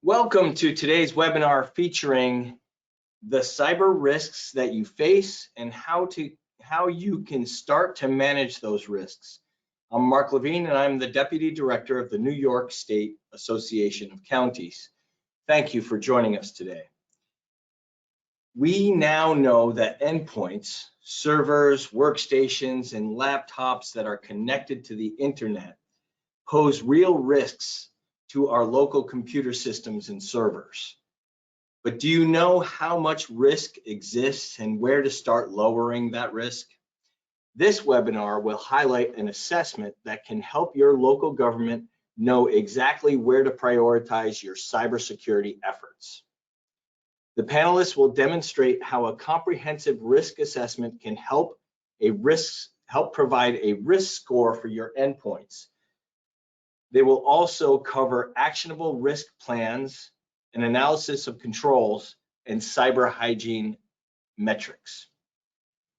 Welcome to today's webinar featuring the cyber risks that you face and how you can start to manage those risks. I'm Mark Levine and I'm the Deputy Director of the New York State Association of Counties. Thank you for joining us today. We now know that endpoints, servers, workstations, and laptops that are connected to the internet pose real risks to our local computer systems and servers. But do you know how much risk exists and where to start lowering that risk? This webinar will highlight an assessment that can help your local government know exactly where to prioritize your cybersecurity efforts. The panelists will demonstrate how a comprehensive risk assessment can help provide a risk score for your endpoints. They will also cover actionable risk plans, an analysis of controls, and cyber hygiene metrics.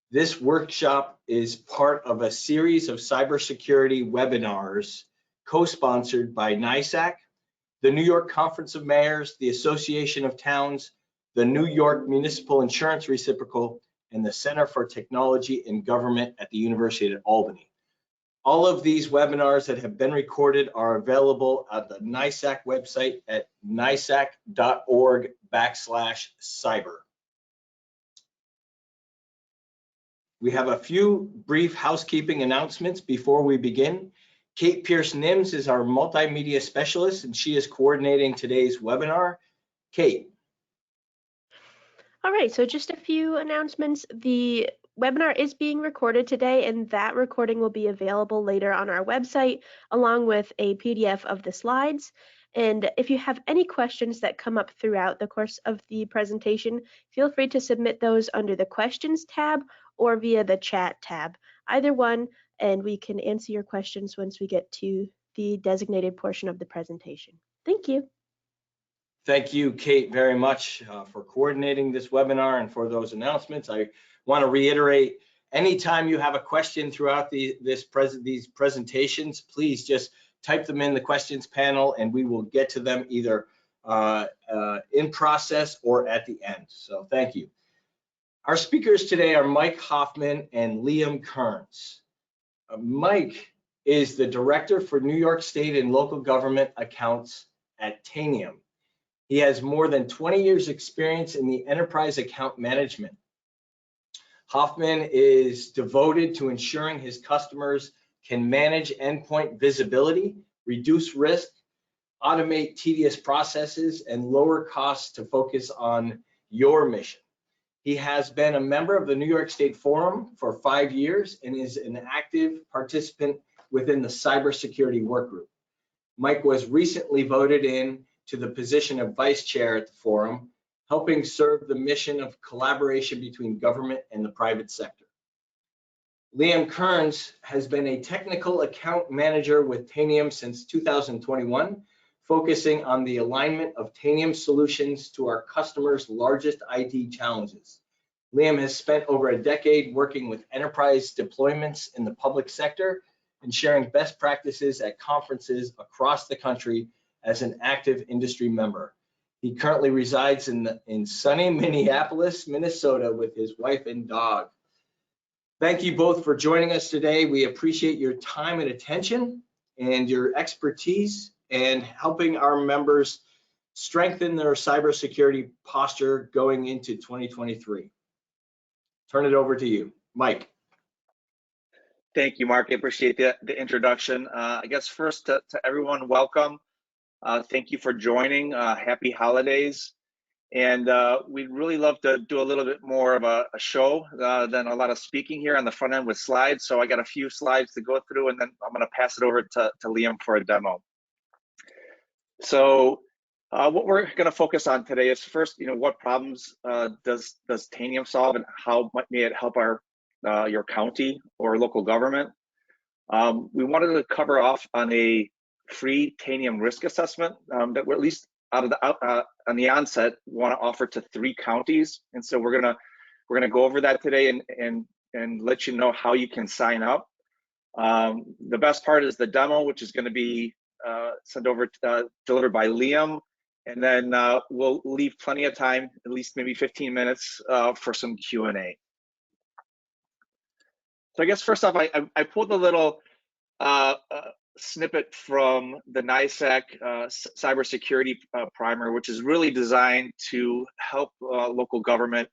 This workshop is part of a series of cybersecurity webinars co-sponsored by NYSAC, the New York Conference of Mayors, the Association of Towns, the New York Municipal Insurance Reciprocal, and the Center for Technology and Government at the University of Albany. All of these webinars that have been recorded are available at the NYSAC website at nysac.org/cyber. We have a few brief housekeeping announcements before we begin. Kate Pierce-Nims is our multimedia specialist and she is coordinating today's webinar. Kate. All right, so just a few announcements. The webinar is being recorded today and that recording will be available later on our website along with a PDF of the slides. And if you have any questions that come up throughout the course of the presentation, feel free to submit those under the questions tab or via the chat tab, either one, and we can answer your questions once we get to the designated portion of the presentation. Thank you. Thank you, Kate, very much for coordinating this webinar and for those announcements. I want to reiterate, anytime you have a question throughout these presentations, please just type them in the questions panel and we will get to them either in process or at the end. So thank you. Our speakers today are Mike Hoffman and Liam Kearns. Mike is the Director for New York State and Local Government Accounts at Tanium. He has more than 20 years experience in the enterprise account management. Hoffman is devoted to ensuring his customers can manage endpoint visibility, reduce risk, automate tedious processes, and lower costs to focus on your mission. He has been a member of the New York State Forum for 5 years and is an active participant within the cybersecurity workgroup. Mike was recently voted in to the position of vice chair at the forum, helping serve the mission of collaboration between government and the private sector. Liam Kearns has been a technical account manager with Tanium since 2021, focusing on the alignment of Tanium solutions to our customers' largest IT challenges. Liam has spent over a decade working with enterprise deployments in the public sector and sharing best practices at conferences across the country as an active industry member. He currently resides in sunny Minneapolis, Minnesota with his wife and dog. Thank you both for joining us today. We appreciate your time and attention and your expertise and helping our members strengthen their cybersecurity posture going into 2023. Turn it over to you, Mike. Thank you, Mark. I appreciate the introduction. I guess first to everyone, welcome. Thank you for joining. Happy holidays. And we'd really love to do a little bit more of a show than a lot of speaking here on the front end with slides. So I got a few slides to go through and then I'm going to pass it over to Liam for a demo. So what we're going to focus on today is first, what problems does Tanium solve and how may it help your county or local government? We wanted to cover off on a free Tanium risk assessment that we're at least on the onset want to offer to 3 counties, and so we're gonna go over that today and let you know how you can sign up. The best part is the demo, which is going to be delivered by Liam, And then we'll leave plenty of time, at least maybe 15 minutes for some Q&A. So I guess first off, I pulled a little snippet from the NISAC cybersecurity primer, which is really designed to help local government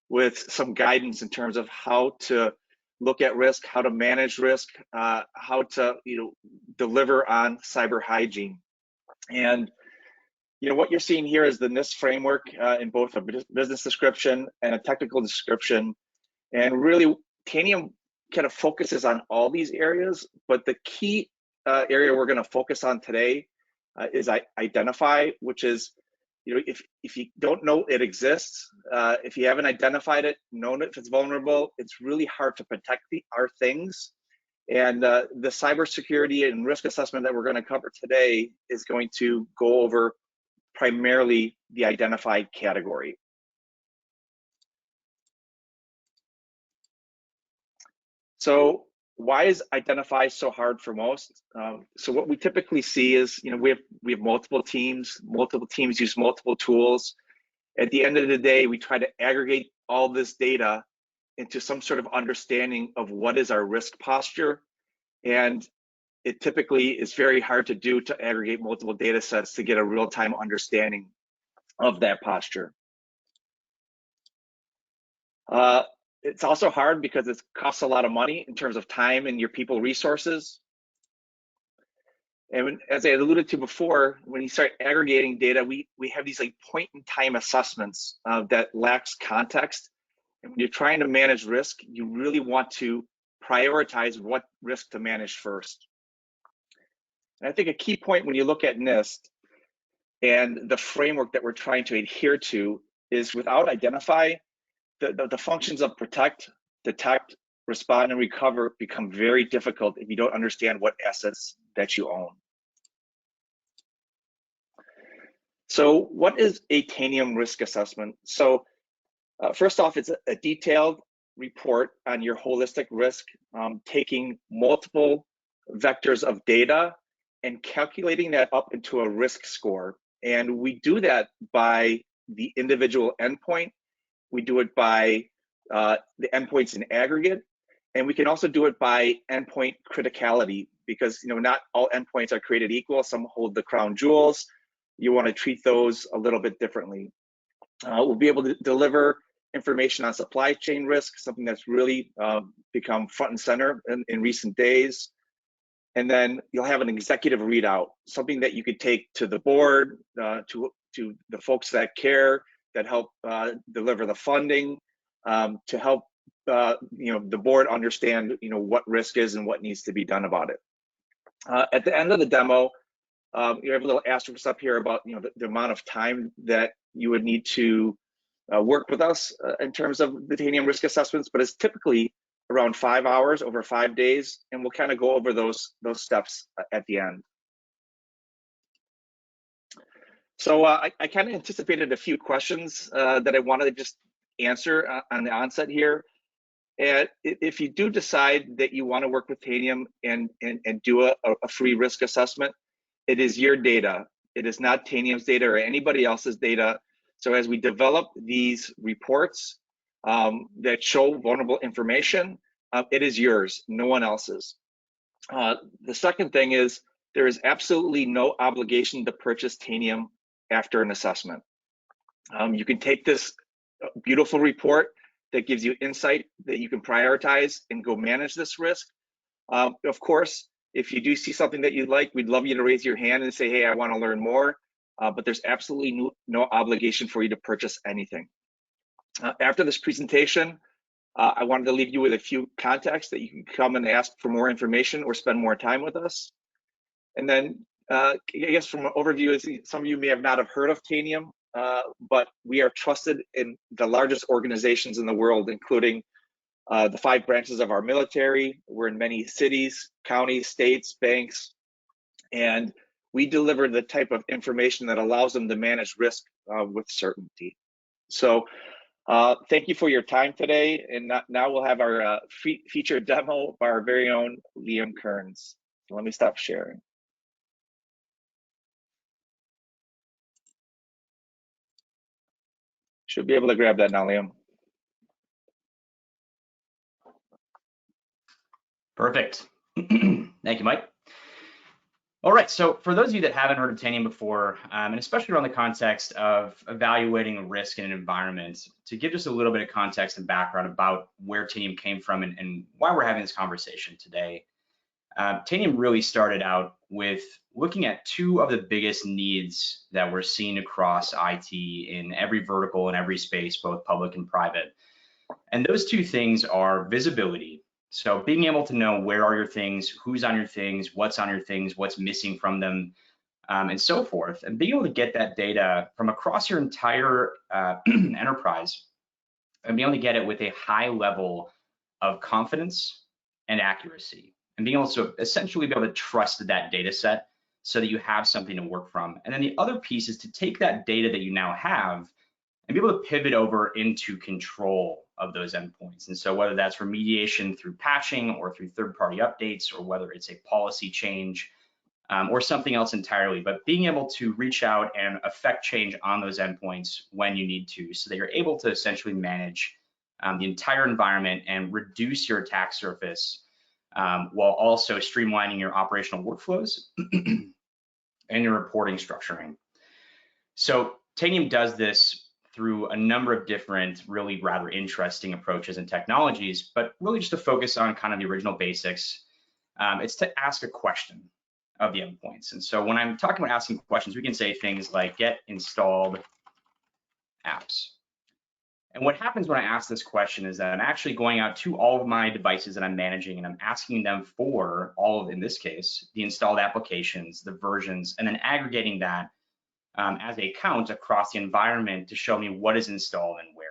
with some guidance in terms of how to look at risk, how to manage risk, how to deliver on cyber hygiene. And what you're seeing here is the NIST framework in both a business description and a technical description. And really, Tanium kind of focuses on all these areas, but the key area we're going to focus on today is identify, which is, if you don't know it exists, if you haven't identified it, known if it's vulnerable, it's really hard to protect our things. And the cybersecurity and risk assessment that we're going to cover today is going to go over primarily the identified category. So why is identify so hard for most? So what we typically see is, we have multiple teams use multiple tools. At the end of the day, we try to aggregate all this data into some sort of understanding of what is our risk posture. And it typically is very hard to do to aggregate multiple data sets to get a real-time understanding of that posture. It's also hard because it costs a lot of money in terms of time and your people resources. And as I alluded to before, when you start aggregating data, we have these like point-in-time assessments that lacks context. And when you're trying to manage risk, you really want to prioritize what risk to manage first. And I think a key point when you look at NIST and the framework that we're trying to adhere to is without identify, the functions of protect, detect, respond, and recover become very difficult if you don't understand what assets that you own. So what is a Tanium risk assessment? So first off, it's a detailed report on your holistic risk, taking multiple vectors of data and calculating that up into a risk score. And we do that by the individual endpoint. We do it by the endpoints in aggregate, and we can also do it by endpoint criticality, because not all endpoints are created equal. Some hold the crown jewels. You want to treat those a little bit differently. We'll be able to deliver information on supply chain risk, something that's really become front and center in recent days. And then you'll have an executive readout, something that you could take to the board, to the folks that care, that help deliver the funding, to help the board understand what risk is and what needs to be done about it. At the end of the demo, you have a little asterisk up here about the amount of time that you would need to work with us in terms of the Tanium risk assessments, but it's typically around 5 hours over 5 days, and we'll kind of go over those steps at the end. So I kind of anticipated a few questions that I wanted to just answer on the onset here. And if you do decide that you want to work with Tanium and do a free risk assessment, it is your data. It is not Tanium's data or anybody else's data. So as we develop these reports that show vulnerable information, it is yours, no one else's. The second thing is there is absolutely no obligation to purchase Tanium after an assessment. You can take this beautiful report that gives you insight that you can prioritize and go manage this risk. Of course, if you do see something that you'd like, we'd love you to raise your hand and say, hey, I want to learn more. But there's absolutely no obligation for you to purchase anything. After this presentation, I wanted to leave you with a few contacts that you can come and ask for more information or spend more time with us. And then I guess from an overview, some of you may have not have heard of Tanium, but we are trusted in the largest organizations in the world, including the 5 branches of our military. We're in many cities, counties, states, banks, and we deliver the type of information that allows them to manage risk with certainty. So thank you for your time today. And now we'll have our featured demo by our very own Liam Kearns. So let me stop sharing. Should be able to grab that now, Liam. Perfect. Thank you, Mike. All right, so for those of you that haven't heard of Tanium before, and especially around the context of evaluating a risk in an environment, to give just a little bit of context and background about where Tanium came from and why we're having this conversation today. Tanium really started out with looking at two of the biggest needs that we're seeing across IT in every vertical and every space, both public and private. And those two things are visibility. So being able to know where are your things, who's on your things, what's on your things, what's missing from them, and so forth. And being able to get that data from across your entire enterprise and being able to get it with a high level of confidence and accuracy. And being able to essentially be able to trust that data set so that you have something to work from. And then the other piece is to take that data that you now have and be able to pivot over into control of those endpoints. And so whether that's remediation through patching or through third-party updates, or whether it's a policy change or something else entirely, but being able to reach out and affect change on those endpoints when you need to, so that you're able to essentially manage the entire environment and reduce your attack surface while also streamlining your operational workflows and your reporting structuring. So Tanium does this through a number of different, really rather interesting approaches and technologies, but really just to focus on kind of the original basics. It's to ask a question of the endpoints. And so when I'm talking about asking questions, we can say things like get installed apps. And what happens when I ask this question is that I'm actually going out to all of my devices that I'm managing, and I'm asking them for all of, in this case, the installed applications, the versions, and then aggregating that as a count across the environment to show me what is installed and where.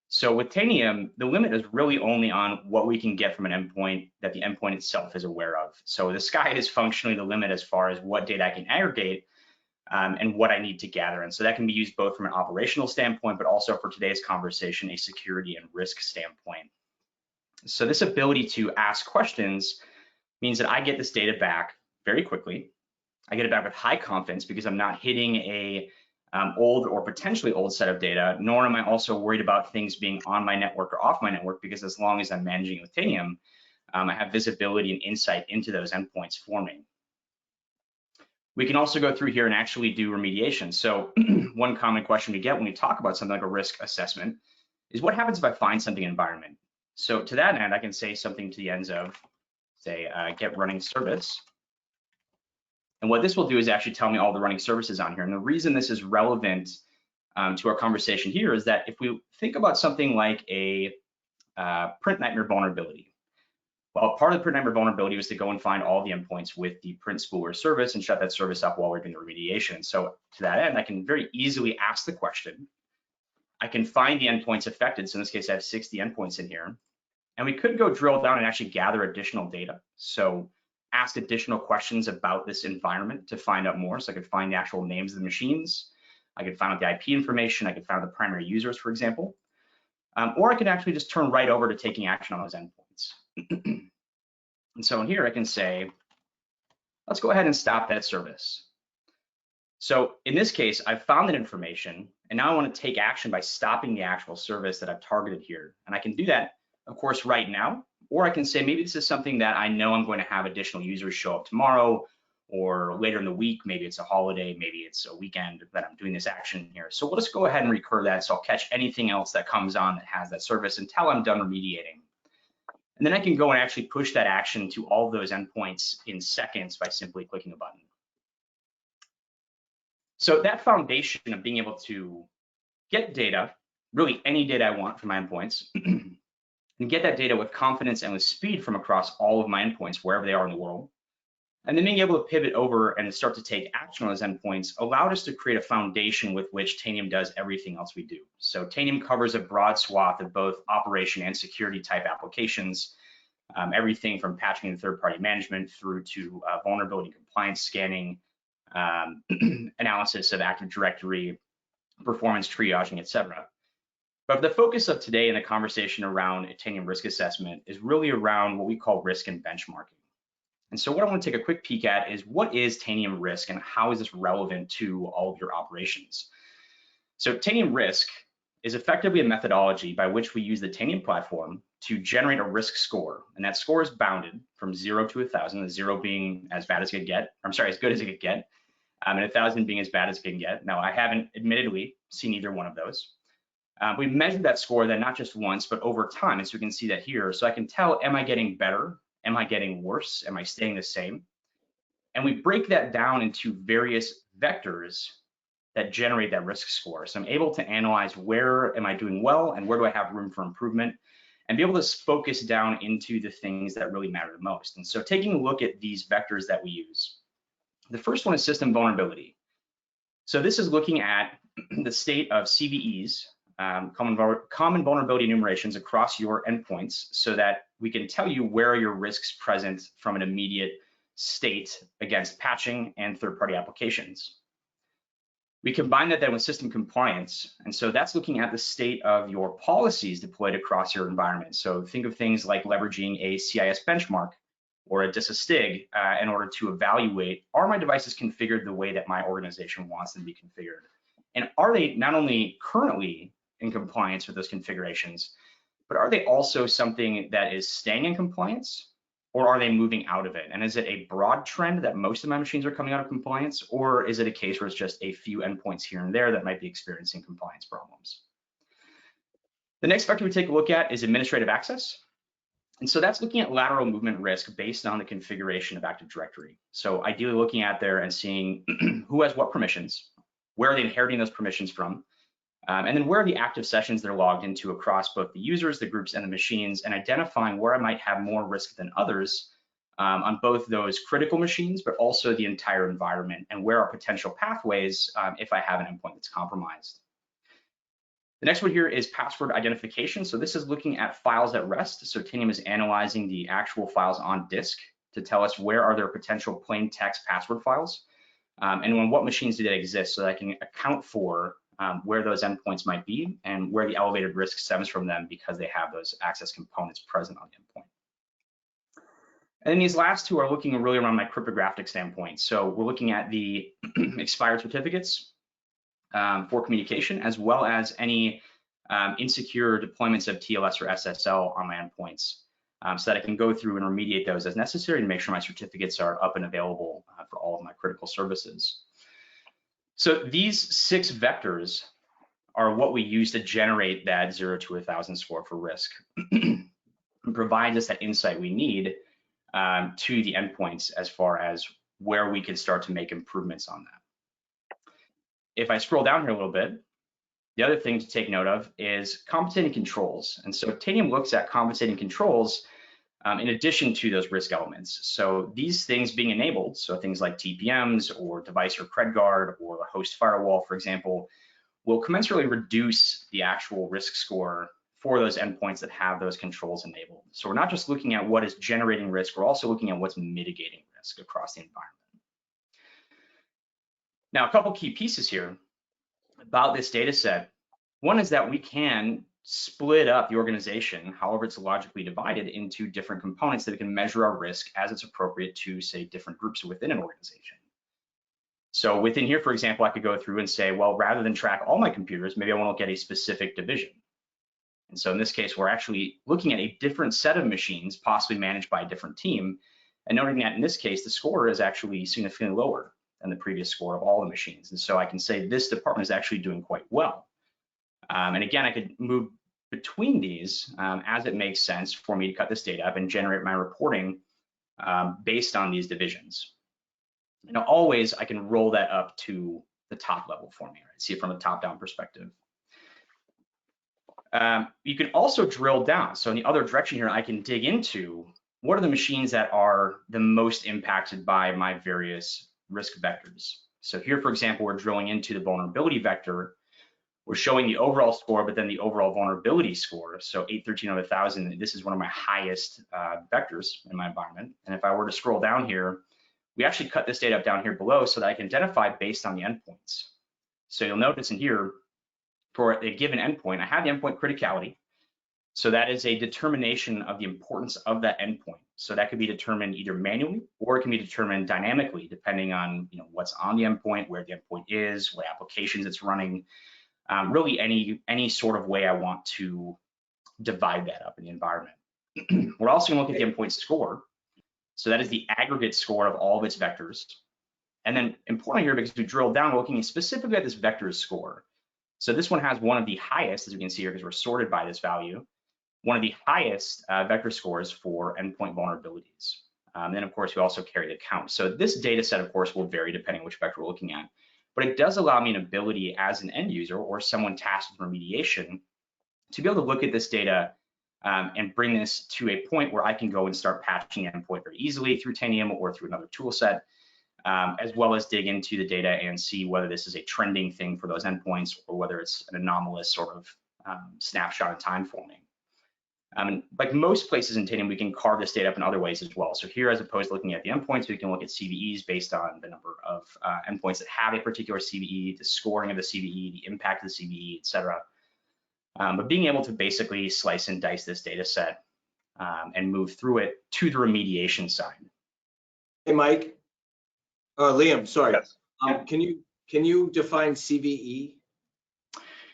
So with Tanium, the limit is really only on what we can get from an endpoint that the endpoint itself is aware of. So the sky is functionally the limit as far as what data I can aggregate and what I need to gather. And so that can be used both from an operational standpoint, but also for today's conversation, a security and risk standpoint. So this ability to ask questions means that I get this data back very quickly. I get it back with high confidence because I'm not hitting a old or potentially old set of data, nor am I also worried about things being on my network or off my network, because as long as I'm managing it with Tanium, I have visibility and insight into those endpoints for me. We can also go through here and actually do remediation. So one common question we get when we talk about something like a risk assessment is what happens if I find something in environment? So to that end, I can say something to the ends of, say, get running service. And what this will do is actually tell me all the running services on here. And the reason this is relevant to our conversation here is that if we think about something like a print nightmare vulnerability, well, part of the print nightmare vulnerability was to go and find all the endpoints with the print spooler service and shut that service up while we're doing the remediation. So to that end, I can very easily ask the question. I can find the endpoints affected. So in this case, I have 60 endpoints in here. And we could go drill down and actually gather additional data. So ask additional questions about this environment to find out more. So I could find the actual names of the machines. I could find out the IP information. I could find out the primary users, for example. Or I could actually just turn right over to taking action on those endpoints. And so in here, I can say, let's go ahead and stop that service. So in this case, I've found that information, and now I want to take action by stopping the actual service that I've targeted here. And I can do that, of course, right now, or I can say maybe this is something that I know I'm going to have additional users show up tomorrow or later in the week. Maybe it's a holiday, maybe it's a weekend that I'm doing this action here. So we'll just go ahead and recur that. So I'll catch anything else that comes on that has that service until I'm done remediating. And then I can go and actually push that action to all of those endpoints in seconds by simply clicking a button. So that foundation of being able to get data, really any data I want from my endpoints, and get that data with confidence and with speed from across all of my endpoints, wherever they are in the world, and then being able to pivot over and start to take action on those endpoints allowed us to create a foundation with which Tanium does everything else we do. So Tanium covers a broad swath of both operation and security type applications, everything from patching and third-party management through to vulnerability compliance scanning, analysis of Active Directory, performance triaging, etc. But the focus of today in the conversation around a Tanium risk assessment is really around what we call risk and benchmarking. And so what I want to take a quick peek at is what is Tanium risk and how is this relevant to all of your operations? So Tanium risk is effectively a methodology by which we use the Tanium platform to generate a risk score. And that score is bounded from 0 to 1,000, the 0 being as bad as it could get, I'm sorry, as good as it could get, and 1,000 being as bad as it can get. Now, I haven't admittedly seen either one of those. We measured that score then not just once, but over time, as we can see that here. So I can tell, am I getting better? Am I getting worse? Am I staying the same? And we break that down into various vectors that generate that risk score. So I'm able to analyze where am I doing well and where do I have room for improvement, and be able to focus down into the things that really matter the most. And so taking a look at these vectors that we use, the first one is system vulnerability. So this is looking at the state of CVEs, common vulnerability enumerations across your endpoints, so that we can tell you where are your risks present from an immediate state against patching and third-party applications. We combine that then with system compliance, and so that's looking at the state of your policies deployed across your environment. So think of things like leveraging a CIS benchmark or a DISA STIG in order to evaluate, are my devices configured the way that my organization wants them to be configured? And are they not only currently in compliance with those configurations, but are they also something that is staying in compliance, or are they moving out of it? And is it a broad trend that most of my machines are coming out of compliance, or is it a case where it's just a few endpoints here and there that might be experiencing compliance problems? The next vector we take a look at is administrative access. And so that's looking at lateral movement risk based on the configuration of Active Directory. So ideally looking at there and seeing who has what permissions, where are they inheriting those permissions from, and then where are the active sessions they're logged into across both the users, the groups, and the machines, and identifying where I might have more risk than others on both those critical machines, but also the entire environment, and where are potential pathways if I have an endpoint that's compromised. The next one here is password identification. So this is looking at files at rest. So Tanium is analyzing the actual files on disk to tell us where are there potential plain text password files, and on what machines do they exist, so that I can account for where those endpoints might be and where the elevated risk stems from them because they have those access components present on the endpoint. And then these last two are looking really around my cryptographic standpoint. So we're looking at the expired certificates for communication, as well as any insecure deployments of TLS or SSL on my endpoints, so that I can go through and remediate those as necessary to make sure my certificates are up and available for all of my critical services. So these 6 vectors are what we use to generate that 0 to 1,000 score for risk and provides us that insight we need to the endpoints as far as where we can start to make improvements on that. If I scroll down here a little bit, the other thing to take note of is compensating controls. And so Tanium looks at compensating controls in addition to those risk elements. So these things being enabled, so things like TPMs or device or cred guard or a host firewall, for example, will commensurately reduce the actual risk score for those endpoints that have those controls enabled. So we're not just looking at what is generating risk, we're also looking at what's mitigating risk across the environment. Now, a couple key pieces here about this data set. One is that we can split up the organization, however it's logically divided, into different components that we can measure our risk as it's appropriate to, say, different groups within an organization. So within here, for example, I could go through and say, well, rather than track all my computers, maybe I want to look at a specific division. And so in this case, we're actually looking at a different set of machines, possibly managed by a different team, and noting that in this case, the score is actually significantly lower than the previous score of all the machines. And so I can say this department is actually doing quite well. And again, I could move between these as it makes sense for me to cut this data up and generate my reporting based on these divisions. Now, always I can roll that up to the top level for me, right? See it from a top-down perspective. You can also drill down. So in the other direction here, I can dig into what are the machines that are the most impacted by my various risk vectors. So here, for example, we're drilling into the vulnerability vector. We're showing the overall score, but then the overall vulnerability score. So 813 out of 1,000, this is one of my highest vectors in my environment. And if I were to scroll down here, we actually cut this data up down here below so that I can identify based on the endpoints. So you'll notice in here, for a given endpoint, I have the endpoint criticality. So that is a determination of the importance of that endpoint. So that could be determined either manually or it can be determined dynamically, depending on what's on the endpoint, where the endpoint is, what applications it's running. really any sort of way I want to divide that up in the environment. We're also going to look at the endpoint score. So that is the aggregate score of all of its vectors. And then important here, because we drill down, we're looking specifically at this vector score. So this one has one of the highest, as we can see here, because we're sorted by this value, one of the highest vector scores for endpoint vulnerabilities. Then of course, we also carry the count. So this data set, of course, will vary depending on which vector we're looking at. But it does allow me an ability as an end user or someone tasked with remediation to be able to look at this data and bring this to a point where I can go and start patching the endpoint very easily through Tanium or through another tool set, as well as dig into the data and see whether this is a trending thing for those endpoints or whether it's an anomalous sort of snapshot in time forming. Like most places in Tanium, we can carve this data up in other ways as well. So here, as opposed to looking at the endpoints, we can look at CVEs based on the number of endpoints that have a particular CVE, the scoring of the CVE, the impact of the CVE, et cetera. But being able to basically slice and dice this data set and move through it to the remediation side. Hey, Mike. Liam, sorry. Yes. Can you define CVE?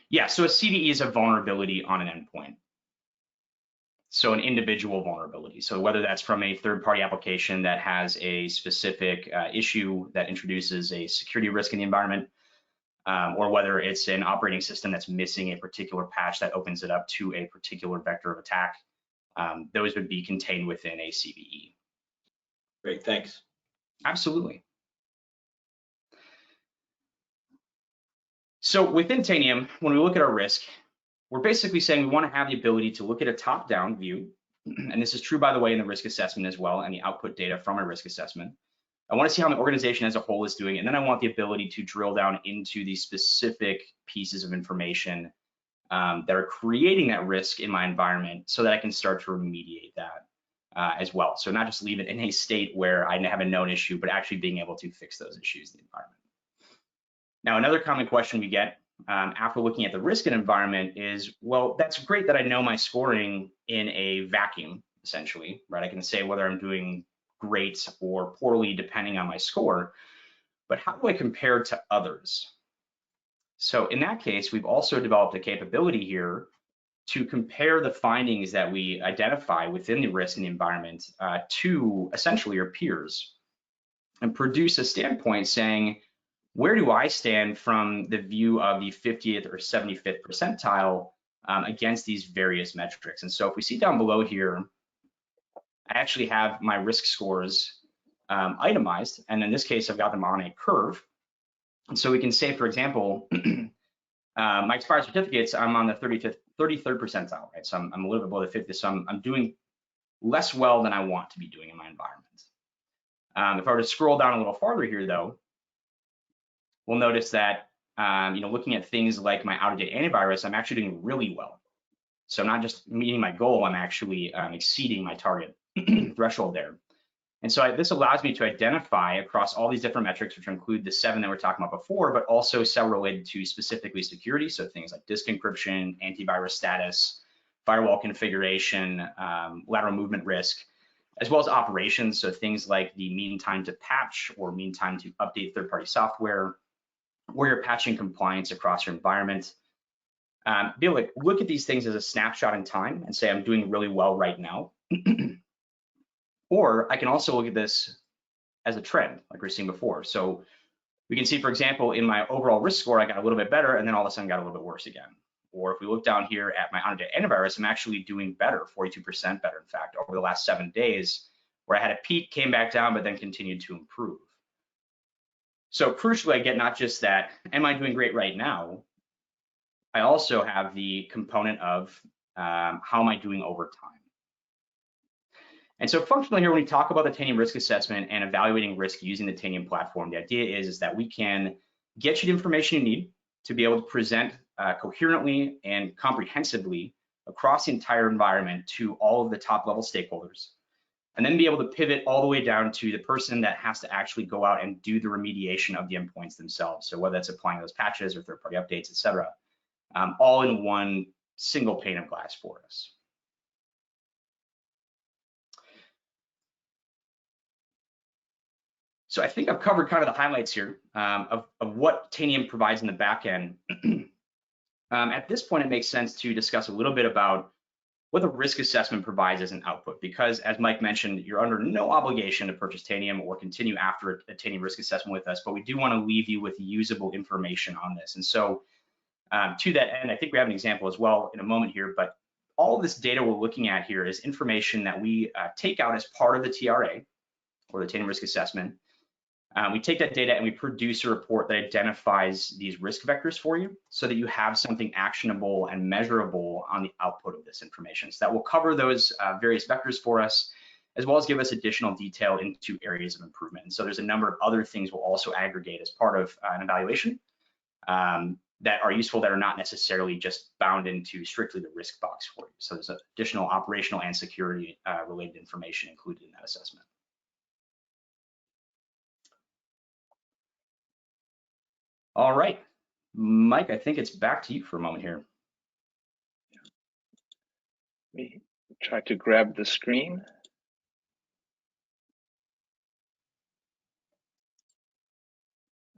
Yeah, so a CVE is a vulnerability on an endpoint. So an individual vulnerability. So whether that's from a third-party application that has a specific issue that introduces a security risk in the environment, or whether it's an operating system that's missing a particular patch that opens it up to a particular vector of attack, those would be contained within a CVE. Great, thanks. Absolutely. So within Tanium, when we look at our risk, we're basically saying we want to have the ability to look at a top-down view, and this is true, by the way, in the risk assessment as well, and the output data from a risk assessment. I want to see how my organization as a whole is doing, and then I want the ability to drill down into the specific pieces of information that are creating that risk in my environment so that I can start to remediate that as well. So not just leave it in a state where I have a known issue, but actually being able to fix those issues in the environment. Now, another common question we get after looking at the risk and environment is, well, that's great that I know my scoring in a vacuum, essentially, right? I can say whether I'm doing great or poorly depending on my score, but how do I compare to others? So in that case, we've also developed a capability here to compare the findings that we identify within the risk and the environment to essentially your peers and produce a standpoint saying, where do I stand from the view of the 50th or 75th percentile against these various metrics? And so if we see down below here, I actually have my risk scores itemized, and in this case, I've got them on a curve. And so we can say, for example, my expired certificates, I'm on the 33rd percentile, right? So I'm a little bit below the 50th, so I'm doing less well than I want to be doing in my environment. If I were to scroll down a little farther here, though, we'll notice that, looking at things like my out-of-date antivirus, I'm actually doing really well. So I'm not just meeting my goal, I'm actually exceeding my target threshold there. And so this allows me to identify across all these different metrics, which include the 7 that we're talking about before, but also several related to specifically security. So things like disk encryption, antivirus status, firewall configuration, lateral movement risk, as well as operations. So things like the mean time to patch or mean time to update third-party software, where you're patching compliance across your environment. Be able to look at these things as a snapshot in time and say, I'm doing really well right now. Or I can also look at this as a trend, like we were seeing before. So we can see, for example, in my overall risk score, I got a little bit better, and then all of a sudden got a little bit worse again. Or if we look down here at my out-of-date antivirus, I'm actually doing better, 42% better, in fact, over the last 7 days, where I had a peak, came back down, but then continued to improve. So crucially, I get not just that, am I doing great right now? I also have the component of how am I doing over time? And so functionally here, when we talk about the Tanium risk assessment and evaluating risk using the Tanium platform, the idea is that we can get you the information you need to be able to present coherently and comprehensively across the entire environment to all of the top level stakeholders, and then be able to pivot all the way down to the person that has to actually go out and do the remediation of the endpoints themselves. So whether that's applying those patches or third-party updates, et cetera, all in one single pane of glass for us. So I think I've covered kind of the highlights here of what Tanium provides in the back end. At this point, it makes sense to discuss a little bit about what the risk assessment provides as an output, because as Mike mentioned, you're under no obligation to purchase Tanium or continue after a Tanium risk assessment with us, but we do want to leave you with usable information on this. And so to that end, I think we have an example as well in a moment here, but all of this data we're looking at here is information that we take out as part of the TRA, or the Tanium risk assessment. We take that data and we produce a report that identifies these risk vectors for you so that you have something actionable and measurable on the output of this information. So that will cover those various vectors for us, as well as give us additional detail into areas of improvement. And so there's a number of other things we'll also aggregate as part of an evaluation that are useful, that are not necessarily just bound into strictly the risk box for you. So there's additional operational and security related information included in that assessment. All right, Mike, I think it's back to you for a moment here. Let me try to grab the screen.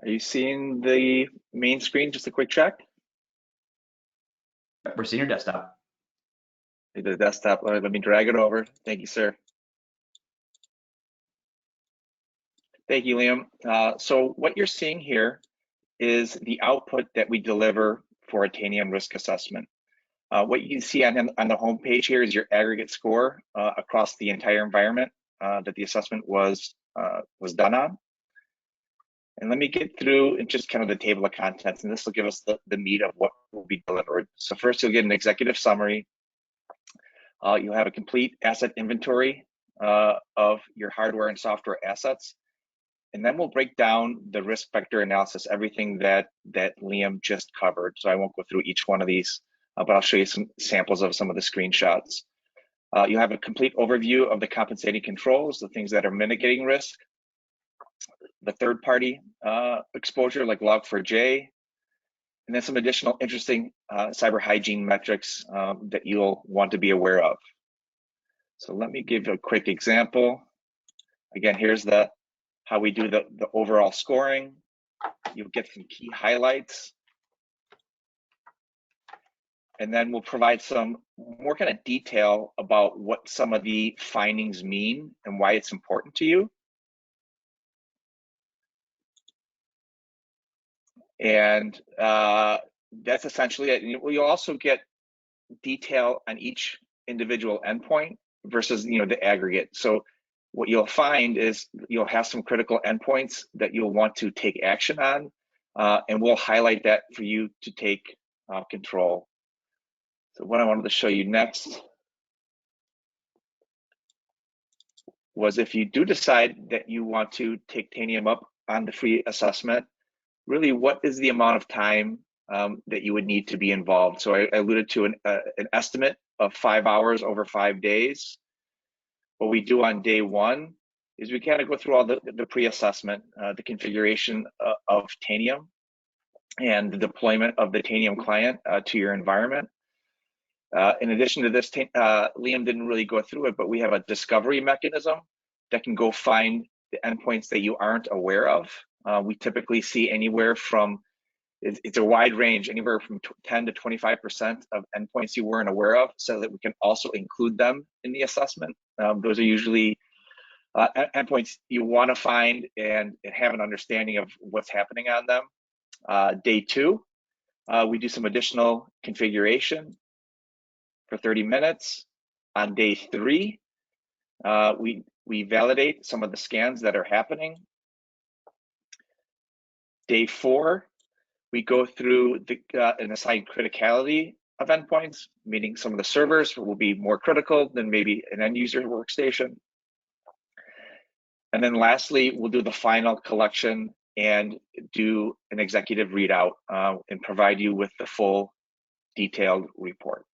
Are you seeing the main screen? Just a quick check. We're seeing your desktop. The desktop, let me drag it over. Thank you, sir. Thank you, Liam. So what you're seeing here is the output that we deliver for a Tanium risk assessment. What you can see on the home page here is your aggregate score across the entire environment that the assessment was done on. And let me get through and just kind of the table of contents, and this will give us the meat of what will be delivered. So first, you'll get an executive summary. You'll have a complete asset inventory of your hardware and software assets. And then we'll break down the risk vector analysis, everything that Liam just covered. So I won't go through each one of these, but I'll show you some samples of some of the screenshots. You'll have a complete overview of the compensating controls, the things that are mitigating risk, the third-party exposure like Log4j, and then some additional interesting cyber hygiene metrics that you'll want to be aware of. So let me give a quick example. Again, here's how we do the overall scoring. You'll get some key highlights. And then we'll provide some more kind of detail about what some of the findings mean and why it's important to you. And that's essentially it. And you'll also get detail on each individual endpoint versus the aggregate. So what you'll find is you'll have some critical endpoints that you'll want to take action on, and we'll highlight that for you to take control. So what I wanted to show you next was, if you do decide that you want to take Tanium up on the free assessment, really what is the amount of time that you would need to be involved? So I alluded to an estimate of 5 hours over 5 days. What we do on day one is we kind of go through all the pre-assessment, the configuration of Tanium, and the deployment of the Tanium client to your environment. In addition to this, Liam didn't really go through it, but we have a discovery mechanism that can go find the endpoints that you aren't aware of. We typically see anywhere from, it's a wide range, anywhere from 10 to 25% of endpoints you weren't aware of, so that we can also include them in the assessment. Those are usually endpoints you want to find and have an understanding of what's happening on them. Day two, we do some additional configuration for 30 minutes. On day three, we validate some of the scans that are happening. Day four, we go through and assign criticality of endpoints, meaning some of the servers will be more critical than maybe an end user workstation. And then lastly, we'll do the final collection and do an executive readout and provide you with the full detailed report.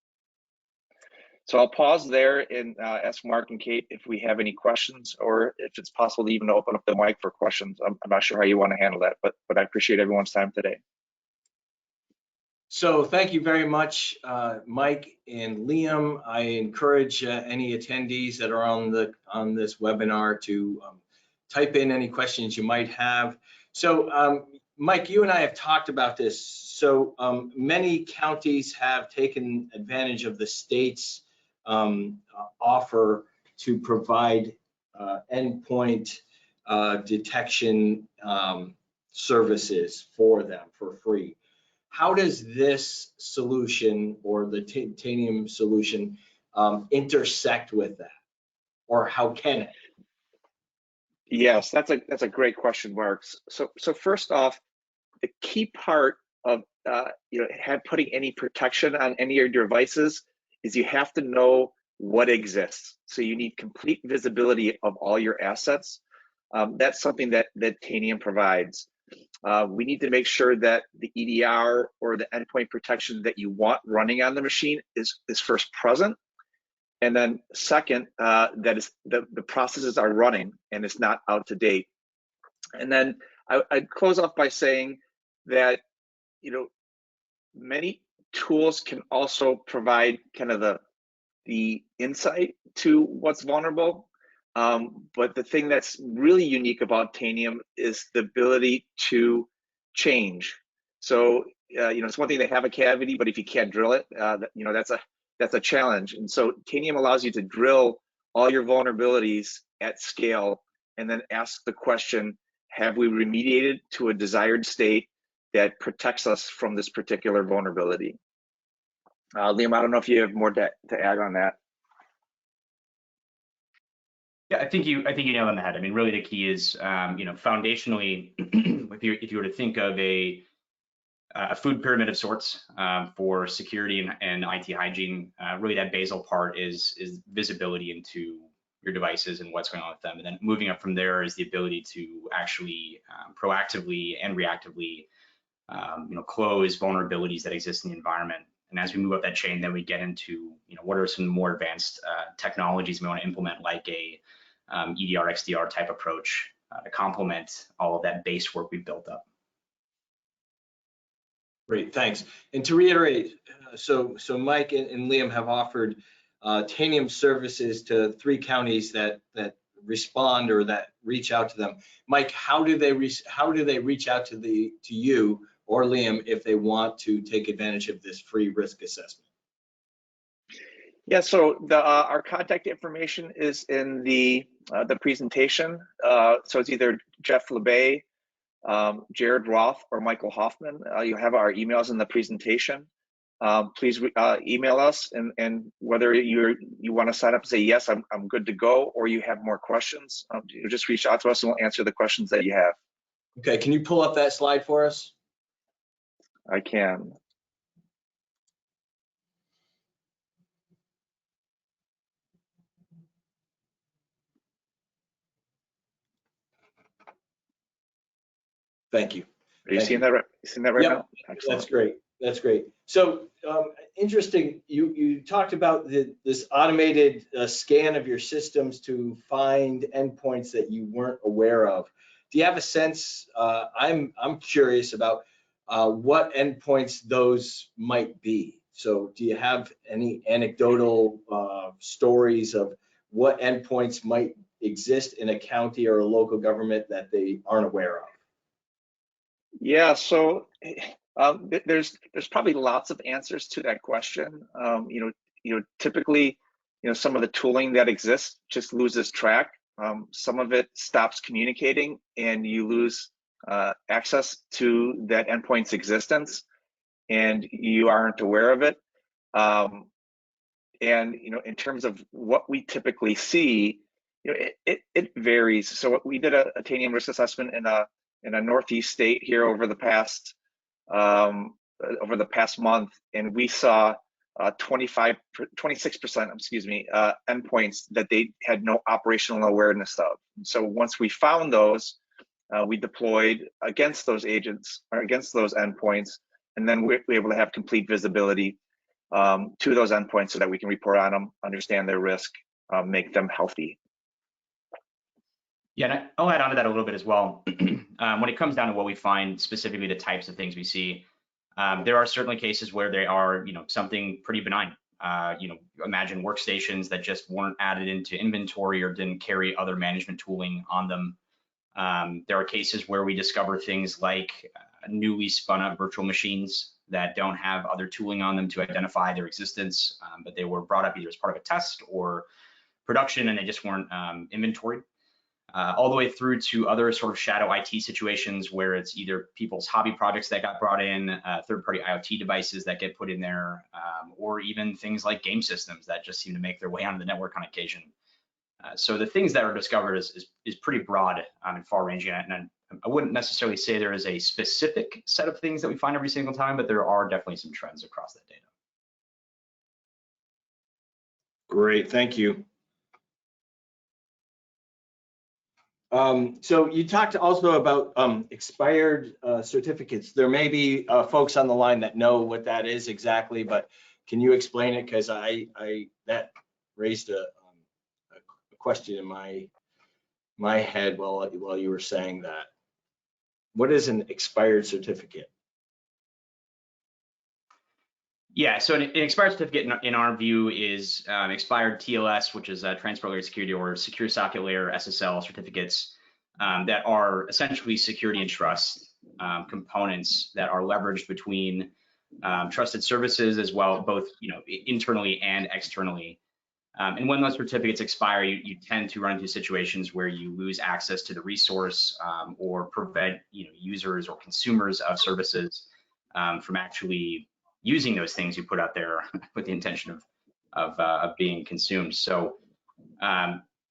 So I'll pause there and ask Mark and Kate if we have any questions, or if it's possible to even open up the mic for questions. I'm not sure how you want to handle that, but I appreciate everyone's time today. So thank you very much, Mike and Liam. I encourage any attendees that are on this webinar to type in any questions you might have. So Mike, you and I have talked about this So many counties have taken advantage of the state's offer to provide endpoint detection services for them for free. How does this solution or the Tanium solution intersect with that, or how can it? Yes, that's a great question, Mark. So first off, the key part of putting any protection on any of your devices is you have to know what exists. So you need complete visibility of all your assets. That's something that Tanium provides. We need to make sure that the EDR or the endpoint protection that you want running on the machine is first present. And then second, that is the processes are running and it's not out to date. And then I'd close off by saying that, many tools can also provide kind of the insight to what's vulnerable. But the thing that's really unique about Tanium is the ability to change. So, it's one thing to have a cavity, but if you can't drill it, that's a challenge. And so Tanium allows you to drill all your vulnerabilities at scale and then ask the question, have we remediated to a desired state that protects us from this particular vulnerability? Liam, I don't know if you have more to add on that. Yeah, I think you nailed it on the head. I mean, really the key is, foundationally, if you were to think of a food pyramid of sorts for security and IT hygiene, really that basal part is visibility into your devices and what's going on with them. And then moving up from there is the ability to actually proactively and reactively, close vulnerabilities that exist in the environment. And as we move up that chain, then we get into, what are some more advanced technologies we want to implement, like a EDR, XDR type approach to complement all of that base work we've built up. Great, thanks. And to reiterate, so Mike and Liam have offered Tanium services to 3 counties that respond or that reach out to them. Mike, how do they reach out to you or Liam if they want to take advantage of this free risk assessment? Yeah, so our contact information is in the presentation. So it's either Jeff LeBay, Jared Roth, or Michael Hoffman. You have our emails in the presentation. Please email us, and whether you want to sign up and say yes, I'm good to go, or you have more questions, you just reach out to us and we'll answer the questions that you have. Okay, can you pull up that slide for us? I can. Thank you. Are you seeing that right? You seeing that right now? Excellent. That's great. That's great. So interesting. You talked about this automated scan of your systems to find endpoints that you weren't aware of. Do you have a sense? I'm curious about what endpoints those might be. So do you have any anecdotal stories of what endpoints might exist in a county or a local government that they aren't aware of? Yeah, so there's probably lots of answers to that question. Typically, some of the tooling that exists just loses track. Some of it stops communicating, and you lose access to that endpoint's existence, and you aren't aware of it. And in terms of what we typically see, it varies. So we did a Tanium risk assessment in a Northeast state here over the past month, and we saw 26%, endpoints that they had no operational awareness of. So once we found those, we deployed against those agents or against those endpoints, and then we're able to have complete visibility to those endpoints so that we can report on them, understand their risk, make them healthy. Yeah, and I'll add on to that a little bit as well. When it comes down to what we find, specifically the types of things we see, there are certainly cases where they are, something pretty benign. Imagine workstations that just weren't added into inventory or didn't carry other management tooling on them. There are cases where we discover things like newly spun up virtual machines that don't have other tooling on them to identify their existence, but they were brought up either as part of a test or production and they just weren't inventoried. All the way through to other sort of shadow IT situations where it's either people's hobby projects that got brought in, third-party IoT devices that get put in there, or even things like game systems that just seem to make their way onto the network on occasion. So the things that are discovered is pretty broad and far-ranging, and I wouldn't necessarily say there is a specific set of things that we find every single time, but there are definitely some trends across that data. Great, thank you. So you talked also about expired certificates. There may be folks on the line that know what that is exactly, but can you explain it? Because that raised a question in my head while you were saying that. What is an expired certificate? Yeah, so an expired certificate in our view is expired TLS, which is Transport Layer Security, or Secure Socket Layer SSL certificates that are essentially security and trust components that are leveraged between trusted services as well, both internally and externally. And when those certificates expire, you tend to run into situations where you lose access to the resource or prevent users or consumers of services from actually using those things you put out there with the intention of being consumed. So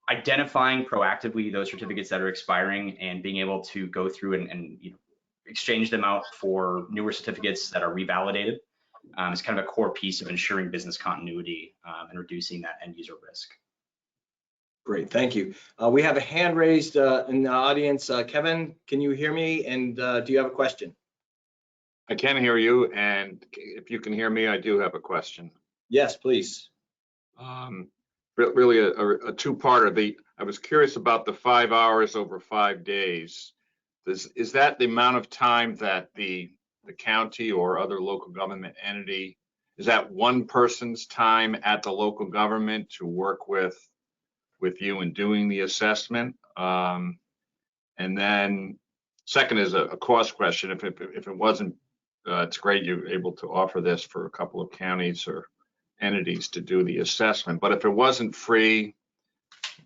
identifying proactively those certificates that are expiring and being able to go through and exchange them out for newer certificates that are revalidated is kind of a core piece of ensuring business continuity and reducing that end user risk. Great, thank you. We have a hand raised in the audience. Kevin, can you hear me? And do you have a question? I can hear you, and if you can hear me, I do have a question. Yes, please. Really a two-parter. I was curious about the 5 hours over 5 days. Is that the amount of time that the county or other local government entity, is that one person's time at the local government to work with you in doing the assessment? And then second is a cost question. If it wasn't, it's great you're able to offer this for a couple of counties or entities to do the assessment. But if it wasn't free,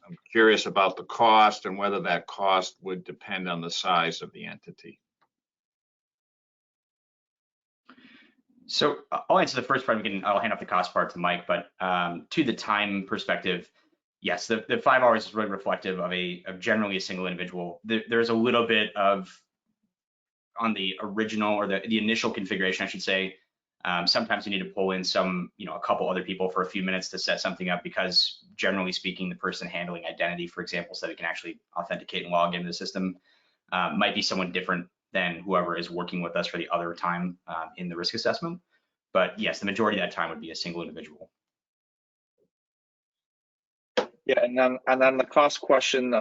I'm curious about the cost and whether that cost would depend on the size of the entity. So I'll answer the first part. I'll hand off the cost part to Mike. But to the time perspective, yes, the 5 hours is really reflective of generally a single individual. There's a little bit of on the original or the initial configuration, I should say. Sometimes you need to pull in a couple other people for a few minutes to set something up because generally speaking, the person handling identity, for example, so they can actually authenticate and log into the system might be someone different than whoever is working with us for the other time in the risk assessment. But yes, the majority of that time would be a single individual. Yeah, and then the cost question,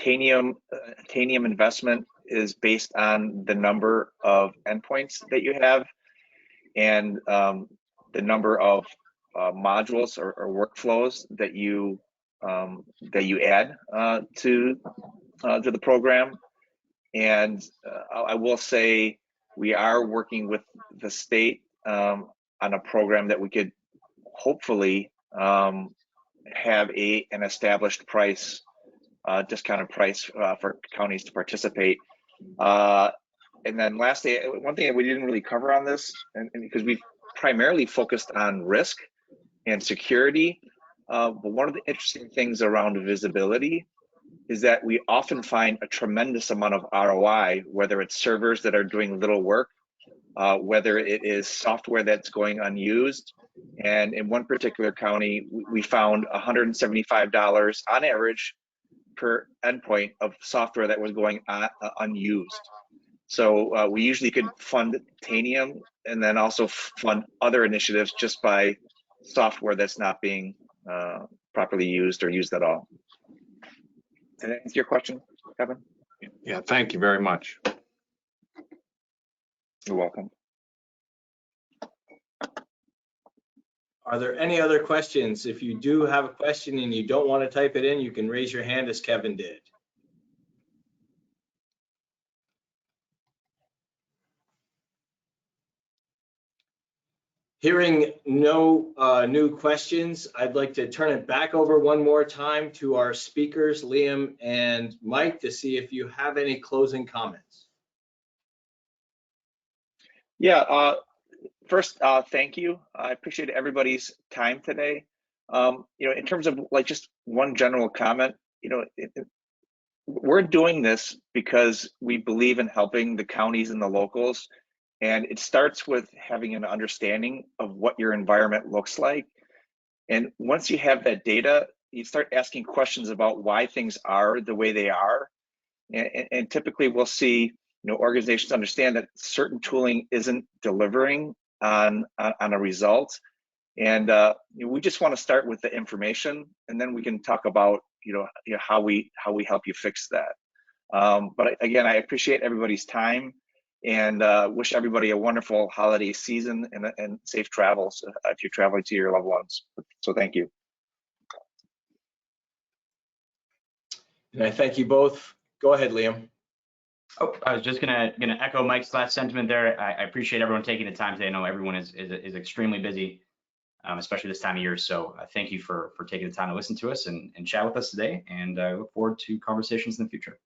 Tanium investment is based on the number of endpoints that you have and the number of modules or workflows that you add to the program. And I will say we are working with the state on a program that we could hopefully have an established price, discounted price for counties to participate. And then lastly, one thing that we didn't really cover on this, and because we've primarily focused on risk and security, but one of the interesting things around visibility is that we often find a tremendous amount of ROI, whether it's servers that are doing little work, whether it is software that's going unused. And in one particular county, we found $175 on average per endpoint of software that was going unused. So we usually could fund Tanium and then also fund other initiatives just by software that's not being properly used or used at all. Did that answer your question, Kevin? Yeah, thank you very much. You're welcome. Are there any other questions? If you do have a question and you don't want to type it in, you can raise your hand as Kevin did. Hearing no new questions, I'd like to turn it back over one more time to our speakers, Liam and Mike, to see if you have any closing comments. Yeah, first, thank you. I appreciate everybody's time today. In terms of like just one general comment, we're doing this because we believe in helping the counties and the locals. And it starts with having an understanding of what your environment looks like. And once you have that data, you start asking questions about why things are the way they are. And typically we'll see organizations understand that certain tooling isn't delivering on a result. And we just want to start with the information, and then we can talk about how we help you fix that. But again, I appreciate everybody's time, and wish everybody a wonderful holiday season and safe travels if you're traveling to your loved ones. So thank you. And I thank you both. Go ahead, Liam. Oh, I was just gonna echo Mike's last sentiment there. I appreciate everyone taking the time today. I know everyone is extremely busy, especially this time of year. So thank you for taking the time to listen to us and chat with us today. And I look forward to conversations in the future.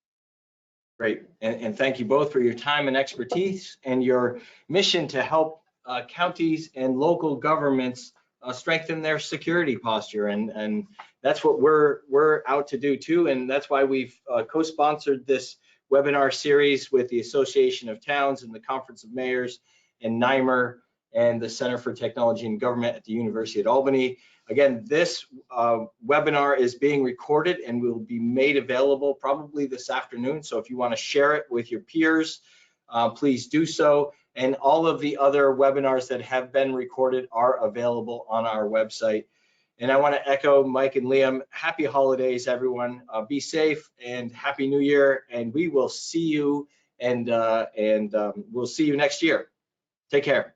Great, and thank you both for your time and expertise and your mission to help counties and local governments strengthen their security posture, and that's what we're out to do too, and that's why we've co-sponsored this webinar series with the Association of Towns and the Conference of Mayors and NYMER and the Center for Technology and Government at the University at Albany. Again, this webinar is being recorded and will be made available probably this afternoon. So if you want to share it with your peers, please do so. And all of the other webinars that have been recorded are available on our website. And I want to echo Mike and Liam, happy holidays, everyone. Be safe and happy new year. And we will see you and we'll see you next year. Take care.